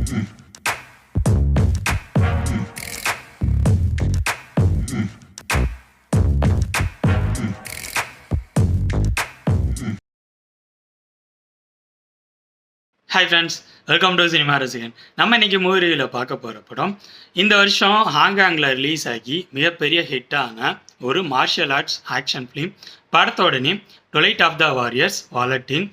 Hi friends, welcome to cinema ரசிகன். நம்ம இன்னைக்கு மூவி ரிவ்யூவில் பார்க்க போகிற படம் இந்த வருஷம் ஹாங்காங்கில் ரிலீஸ் ஆகி மிகப்பெரிய ஹிட்டான ஒரு மார்ஷியல் ஆர்ட்ஸ் ஆக்ஷன் ஃபிலிம். படத்தோட நேம் டொலைட் ஆஃப் த வாரியர்ஸ் வாலட்டின்.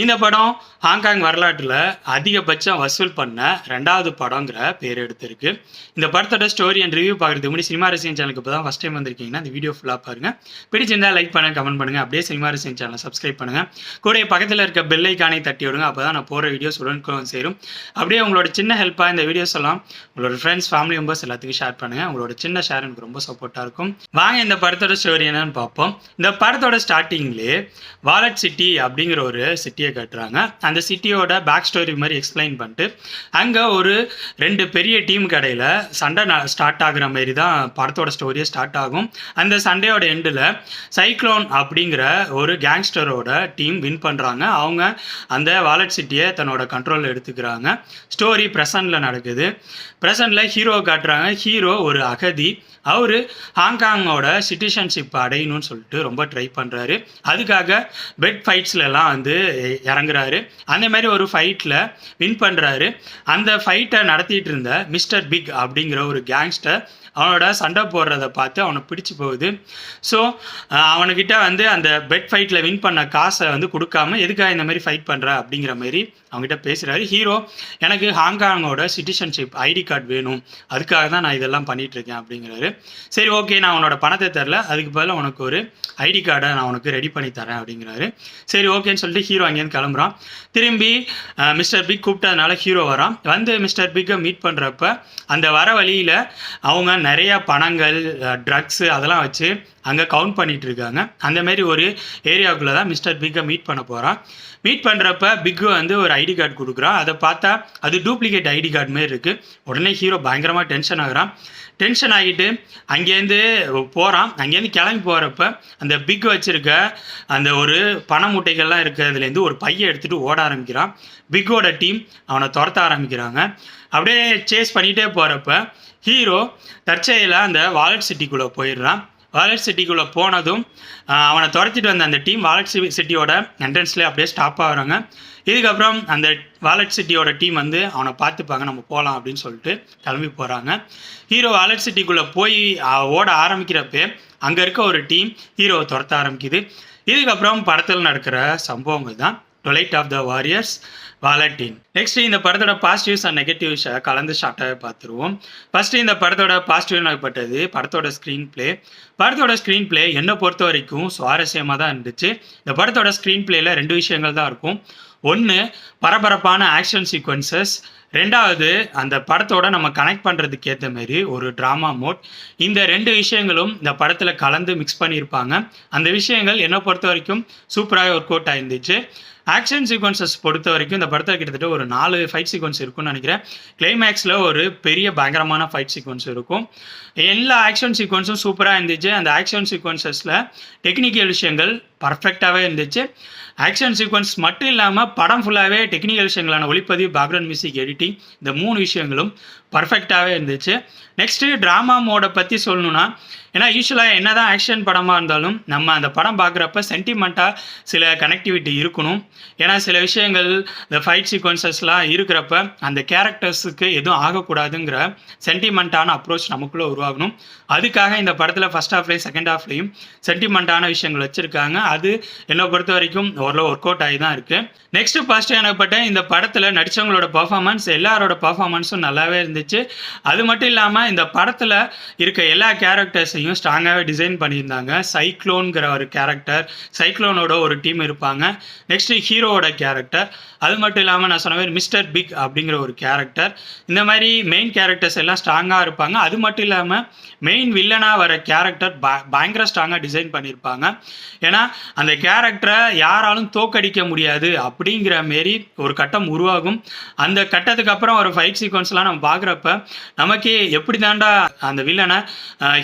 இந்த படம் ஹாங்காங் வரலாற்றில் அதிகபட்சம் வசூல் பண்ண 2வது படங்கிற பேர் எடுத்திருக்கு. இந்த படத்தோட ஸ்டோரி அண்ட் ரிவ்யூ பார்க்குறதுக்கு முன்னாடி சினிமா ரசிகன் சேனலுக்கு இப்போ தான் ஃபஸ்ட் டைம் வந்திருக்கீங்கன்னா இந்த வீடியோ ஃபுல்லாக பாருங்கள். பிடிச்சிருந்தால் லைக் பண்ணுங்கள், கமெண்ட் பண்ணுங்கள். அப்படியே சினிமா ரசிகன் சேனலை சப்ஸ்கிரைப் பண்ணுங்கள். கூட பக்கத்தில் இருக்க பெல் ஐக்கானை தட்டி விடுங்க. அப்போ தான் நான் போகிற வீடியோஸ் உடனுக்குடன் சேரும். அப்படியே உங்களோட சின்ன ஹெல்ப்பாக இந்த வீடியோஸ் எல்லாம் உங்களோட ஃப்ரெண்ட்ஸ், ஃபேமிலி மெம்பர்ஸ் எல்லாத்துக்கும் ஷேர் பண்ணுங்கள். உங்களோட சின்ன ஷேர் எனக்கு ரொம்ப சப்போர்ட்டாக இருக்கும். வாங்க இந்த படத்தோட ஸ்டோரி என்னன்னு பார்ப்போம். இந்த படத்தோட ஸ்டார்டிங்லேயே வாலட் சிட்டி அப்படிங்கிற ஒரு சிட்டியை கட்டுறாங்க. அந்த சிட்டியோட பேக் ஸ்டோரி மாதிரி எக்ஸ்பிளைன் பண்ணிட்டு அங்கே ஒரு 2 பெரிய டீம் கடையில் சண்டை ஸ்டார்ட் ஆகுற மாதிரி தான் படத்தோட ஸ்டோரியே ஸ்டார்ட் ஆகும். அந்த சண்டையோட எண்டில் சைக்ளோன் அப்படிங்கிற ஒரு கேங்ஸ்டரோட டீம் வின் பண்ணுறாங்க. அவங்க அந்த வாலட் சிட்டியை தன்னோட கண்ட்ரோலில் எடுத்துக்கிறாங்க. ஸ்டோரி ப்ரெசண்டில் நடக்குது. ப்ரெசண்டில் ஹீரோ காட்டுறாங்க. ஹீரோ ஒரு அகதி. அவர் ஹாங்காங்கோட சிட்டிசன்ஷிப் அடையணும்னு சொல்லிட்டு ரொம்ப ட்ரை பண்ணுறாரு. அதுக்காக பெட் ஃபைட்ஸ்லாம் வந்து இறங்குறாரு. அந்த மாதிரி ஒரு ஃபைட்டில் வின் பண்ணுறாரு. அந்த ஃபைட்டை நடத்திட்டு இருந்த மிஸ்டர் பிக் அப்படிங்கிற ஒரு கேங்ஸ்டர் அவனோட சண்டை போடுறத பார்த்து அவனை பிடிச்சி போகுது. ஸோ அவனுக்கிட்ட வந்து அந்த பெட் ஃபைட்டில் வின் பண்ண காசை வந்து கொடுக்காம எதுக்காக இந்த மாதிரி ஃபைட் பண்ணுற அப்படிங்கிற மாதிரி அவங்ககிட்ட பேசுகிறாரு. ஹீரோ, எனக்கு ஹாங்காங்கோட சிட்டிசன்ஷிப் ஐடி கார்டு வேணும், அதுக்காக தான் நான் இதெல்லாம் பண்ணிகிட்ருக்கேன் அப்படிங்கிறாரு. சரி, ஓகே, நான் உன்னோட பணத்தை தரல, அதுக்கு பதிலாக உனக்கு ஒரு ஐடி கார்டை நான் உனக்கு ரெடி பண்ணி தரேன் அப்படிங்கிறாரு. சரி, ஓகேன்னு சொல்லிட்டு ஹீரோ அங்கேருந்து கிளம்புறான். திரும்பி மிஸ்டர் பிக் கூப்பிட்டதுனால ஹீரோ வரான். வந்து மிஸ்டர் பிக்கை மீட் பண்ணுறப்ப அந்த வர வழியில் அவங்க நிறையா பணங்கள், ட்ரக்ஸு அதெல்லாம் வச்சு அங்கே கவுண்ட் பண்ணிகிட்டு இருக்காங்க. அந்தமாரி ஒரு ஏரியாவுக்குள்ளே தான் மிஸ்டர் பிக்கை மீட் பண்ண போகிறான். மீட் பண்ணுறப்ப பிக்கு வந்து ஒரு ஐடி கார்டு கொடுக்குறான். அதை பார்த்தா அது டூப்ளிகேட் ஐடி கார்டு மாரி இருக்குது. உடனே ஹீரோ பயங்கரமாக டென்ஷன் ஆகுறான். டென்ஷன் ஆகிட்டு அங்கேருந்து போகிறான். அங்கேருந்து கிளம்பி போகிறப்ப அந்த பிக் வச்சுருக்க அந்த ஒரு பண மூட்டைகள்லாம் இருக்கிறதுலேருந்து ஒரு பையை எடுத்துகிட்டு ஓட ஆரம்பிக்கிறான். பிக்கோட டீம் அவனை துரத்த ஆரம்பிக்கிறாங்க. அப்படியே சேஸ் பண்ணிகிட்டே போகிறப்ப ஹீரோ தற்செயலாக அந்த வாலட் சிட்டிக்குள்ளே போயிடுறான். வாலட் சிட்டிக்குள்ளே போனதும் அவனை துரத்திட்டு வந்த அந்த டீம் வாலட் சிட்டியோட என்ட்ரன்ஸ்லேயே அப்படியே ஸ்டாப் ஆகுறாங்க. இதுக்கப்புறம் அந்த வாலட் சிட்டியோட டீம் வந்து அவனை பார்த்துப்பாங்க, நம்ம போகலாம் அப்படின்னு சொல்லிட்டு கிளம்பி போகிறாங்க. ஹீரோ வாலட் சிட்டிக்குள்ளே போய் ஓட ஆரம்பிக்கிறப்ப அங்கே இருக்க ஒரு டீம் ஹீரோவை துரத்த ஆரம்பிக்குது. இதுக்கப்புறம் படத்தில் நடக்கிற சம்பவங்கள் தான் டொலைட் ஆஃப் த வாரியர்ஸ் வாலட்டின். நெக்ஸ்ட் இந்த படத்தோட பாசிட்டிவ்ஸ் அண்ட் நெகட்டிவ்ஸை கலந்து ஷார்ட்டாகவே பார்த்துருவோம். ஃபஸ்ட்டு இந்த படத்தோட பாசிட்டிவ் ஆகப்பட்டது படத்தோட ஸ்க்ரீன் பிளே. படத்தோட ஸ்க்ரீன் பிளே என்னை பொறுத்த வரைக்கும் சுவாரஸ்யமாக தான் இருந்துச்சு. இந்த படத்தோட ஸ்க்ரீன் பிளேயில் 2 விஷயங்கள் தான் இருக்கும். ஒன்று, பரபரப்பான ஆக்ஷன் சீக்வன்சஸ். 2வது, அந்த படத்தோட நம்ம கனெக்ட் பண்ணுறதுக்கு ஏற்ற மாதிரி ஒரு ட்ராமா மோட். இந்த 2 விஷயங்களும் இந்த படத்தில் கலந்து மிக்ஸ் பண்ணியிருப்பாங்க. அந்த விஷயங்கள் என்னை பொறுத்த வரைக்கும் சூப்பராக ஒர்க் அவுட் ஆயிருந்துச்சு. ஆக்ஷன் சீக்வன்சஸ் பொறுத்த வரைக்கும் இந்த படத்தில் கிட்டத்தட்ட ஒரு 4 ஃபைட் சீக்வன்ஸ் இருக்கும்னு நினைக்கிறேன். கிளைமேக்ஸில் ஒரு பெரிய பயங்கரமான ஃபைட் சீக்வன்ஸ் இருக்கும். எல்லா ஆக்ஷன் சீக்வன்ஸும் சூப்பராக இருந்துச்சு. அந்த ஆக்ஷன் சீக்வன்சஸில் டெக்னிக்கல் விஷயங்கள் பர்ஃபெக்டாகவே இருந்துச்சு. ஆக்ஷன் சீக்வன்ஸ் மட்டும் இல்லாமல் படம் ஃபுல்லாகவே டெக்னிக்கல் விஷயங்களான ஒளிப்பதிவு, பேக்ரவுண்ட் மியூசிக், எடிட்டிங், இந்த 3 விஷயங்களும் பர்ஃபெக்டாகவே இருந்துச்சு. நெக்ஸ்ட்டு ட்ராமா மோடை பற்றி சொல்லணுன்னா, ஏன்னா யூஸ்வலாக என்ன தான் ஆக்ஷன் படமாக இருந்தாலும் நம்ம அந்த படம் பார்க்குறப்ப சென்டிமெண்ட்டாக சில கனெக்டிவிட்டி இருக்கணும். ஏன்னா சில விஷயங்கள் இந்த ஃபைட் சீக்வன்சஸ்லாம் இருக்கிறப்ப அந்த கேரக்டர்ஸுக்கு எதுவும் ஆகக்கூடாதுங்கிற சென்டிமெண்ட்டான அப்ரோச் நமக்குள்ளே உருவாகணும். அதுக்காக இந்த படத்தில் ஃபஸ்ட் ஹாஃப்லேயும் செகண்ட் ஹாஃப்லேயும் சென்டிமெண்ட்டான விஷயங்கள் வச்சுருக்காங்க. அது என்னை பொறுத்த வரைக்கும் ஓரளவு ஒர்க் அவுட் ஆகி தான் இருக்குது. நெக்ஸ்ட்டு ஃபஸ்ட்டு எனப்பட்ட இந்த படத்தில் நடித்தவங்களோட பர்ஃபார்மன்ஸ், எல்லாரோட பர்ஃபார்மன்ஸும் நல்லாவே இருந்துச்சு. அது மட்டும் இல்லாமல் இந்த படத்தில் இருக்க எல்லா கேரக்டர்ஸையும் ஸ்ட்ராங்காகவே டிசைன் பண்ணியிருந்தாங்க. சைக்ளோன்கிற ஒரு கேரக்டர், சைக்ளோனோட ஒரு டீம் இருப்பாங்க. நெக்ஸ்ட்டு ஹீரோவோட கேரக்டர், அது மட்டும் இல்லாமல் நான் சொன்ன மாதிரி மிஸ்டர் பிக் அப்படிங்கிற ஒரு கேரக்டர். இந்த மாதிரி மெயின் கேரக்டர்ஸ் எல்லாம் ஸ்ட்ராங்காக இருப்பாங்க. அது மட்டும் இல்லாமல் மெயின் வில்லனாக வர கேரக்டர் பயங்கர ஸ்ட்ராங்காக டிசைன் பண்ணியிருப்பாங்க. ஏன்னா அந்த கேரக்டரை யாராலும் தோக்கடிக்க முடியாது அப்படிங்கிற மாரி ஒரு கட்டம் உருவாகும். அந்த கட்டத்துக்கு அப்புறம் ஒரு ஃபைட் சீக்வன்ஸ்லாம் நம்ம பார்க்குறப்ப நமக்கே எப்படி தாண்டா அந்த வில்லனை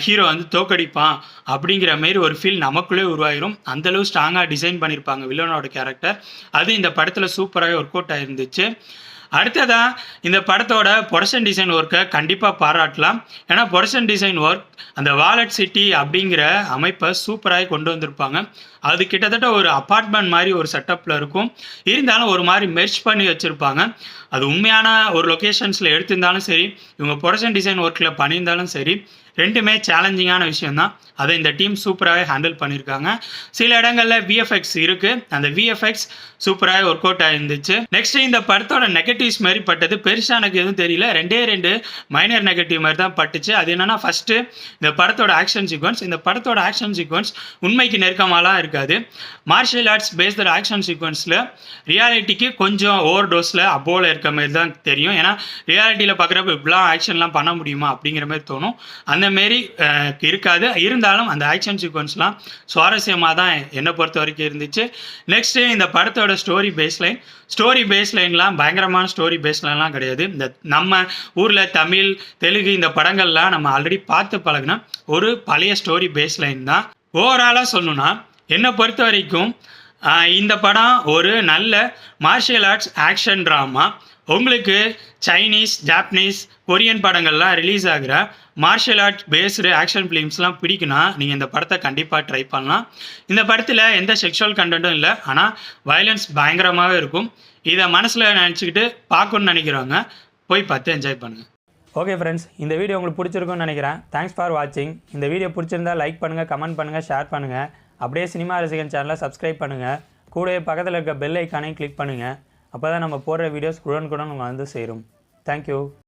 ஹீரோ வந்து தோக்கடிப்பான் அப்படிங்கிற மாரி ஒரு ஃபீல் நமக்குள்ளே உருவாயிரும். அந்தளவு ஸ்ட்ராங்காக டிசைன் பண்ணியிருப்பாங்க வில்லனோட கேரக்டர். அது இந்த படத்தில் சூப்பராகவே ஒர்க் அவுட் ஆகிருந்துச்சு. அடுத்ததா இந்த படத்தோட ப்ரொடக்ஷன் டிசைன் ஒர்க்கை கண்டிப்பாக பாராட்டலாம். ஏன்னா ப்ரொடக்ஷன் டிசைன் ஒர்க் அந்த வாலட் சிட்டி அப்படிங்கிற அமைப்பை சூப்பராக கொண்டு வந்திருப்பாங்க. அது கிட்டத்தட்ட ஒரு அப்பார்ட்மெண்ட் மாதிரி ஒரு செட்டப்பில் இருக்கும். இருந்தாலும் ஒரு மாதிரி மெர்ஜ் பண்ணி வச்சுருப்பாங்க. அது உண்மையான ஒரு லொக்கேஷன்ஸில் எடுத்திருந்தாலும் சரி, இவங்க ப்ரொடக்ஷன் டிசைன் ஒர்க்கில் பண்ணியிருந்தாலும் சரி, ரெண்டுமே சேலஞ்சிங்கான விஷயம் தான். அதை இந்த டீம் சூப்பராகவே ஹேண்டில் பண்ணியிருக்காங்க. சில இடங்களில் விஎஃப்எக்ஸ் இருக்குது. அந்த விஎஃப்எக்ஸ் சூப்பராகவே ஒர்க் அவுட் ஆகிருந்துச்சு. நெக்ஸ்ட் இந்த படத்தோட நெகட்டிவ்ஸ் மாதிரி பட்டது பெருசாக எனக்கு எதுவும் தெரியல. ரெண்டு மைனர் நெகட்டிவ் மாதிரி தான் பட்டுச்சு. அது என்னன்னா, ஃபர்ஸ்ட் இந்த படத்தோட ஆக்ஷன் சீக்வன்ஸ். இந்த படத்தோட ஆக்ஷன் சீக்வன்ஸ் உண்மைக்கு நெருக்கமாலாம் இருக்காது. மார்ஷியல் ஆர்ட்ஸ் பேஸ்டு ஆக்ஷன் சீக்வன்ஸில் ரியாலிட்டிக்கு கொஞ்சம் ஓவர் டோஸில் அப்போல இருக்க மாதிரி தான் தெரியும். ஏன்னா ரியாலிட்டியில் பார்க்குறப்ப இப்படிலாம் ஆக்ஷன்லாம் பண்ண முடியுமா அப்படிங்கிற மாதிரி தோணும். அந்த மாரி இருக்காது. இருந்தாலும் அந்த ஆக்ஷன் சீக்வன்ஸ்லாம் சுவாரஸ்யமாக தான் என்னை பொறுத்த வரைக்கும் இருந்துச்சு. நெக்ஸ்ட்டு இந்த படத்தோட ஸ்டோரி பேஸ்லைன்லாம் பயங்கரமான ஸ்டோரி பேஸ்லைன்லாம் கிடையாது. இந்த நம்ம ஊரில் தமிழ், தெலுங்கு இந்த படங்கள்லாம் நம்ம ஆல்ரெடி பார்த்து பழகின ஒரு பழைய ஸ்டோரி பேஸ்லைன் தான். ஓவராலாக சொல்லணும்னா என்னை பொறுத்த வரைக்கும் இந்த படம் ஒரு நல்ல மார்ஷியல் ஆர்ட்ஸ் ஆக்ஷன் ட்ராமா. உங்களுக்கு சைனீஸ், ஜாப்பனீஸ், கொரியன் படங்கள்லாம் ரிலீஸ் ஆகிற மார்ஷியல் ஆர்ட் பேஸ்டு ஆக்ஷன் ஃபிலிம்ஸ்லாம் பிடிக்குன்னா நீங்கள் இந்த படத்தை கண்டிப்பாக ட்ரை பண்ணலாம். இந்த படத்தில் எந்த செக்ஷுவல் கண்டென்ட்டும் இல்லை. ஆனால் வயலன்ஸ் பயங்கரமாகவே இருக்கும். இதை மனசில் நினச்சிக்கிட்டு பார்க்கணுன்னு நினைக்கிறவங்க போய் பார்த்து என்ஜாய் பண்ணுங்கள். ஓகே ஃப்ரெண்ட்ஸ், இந்த வீடியோ உங்களுக்கு பிடிச்சிருக்குன்னு நினைக்கிறேன். தேங்க்ஸ் ஃபார் வாட்சிங். இந்த வீடியோ பிடிச்சிருந்தா லைக் பண்ணுங்கள், கமெண்ட் பண்ணுங்கள், ஷேர் பண்ணுங்கள். அப்படியே சினிமா ரசிகன் சேனலை சப்ஸ்கிரைப் பண்ணுங்கள். கூடவே பக்கத்தில் இருக்க பெல் ஐக்கானையும் கிளிக் பண்ணுங்கள். அப்போ தான் நம்ம போடுற வீடியோஸ் உடனுக்குடன் உங்களுக்கு வந்து சேரும். தேங்க்யூ.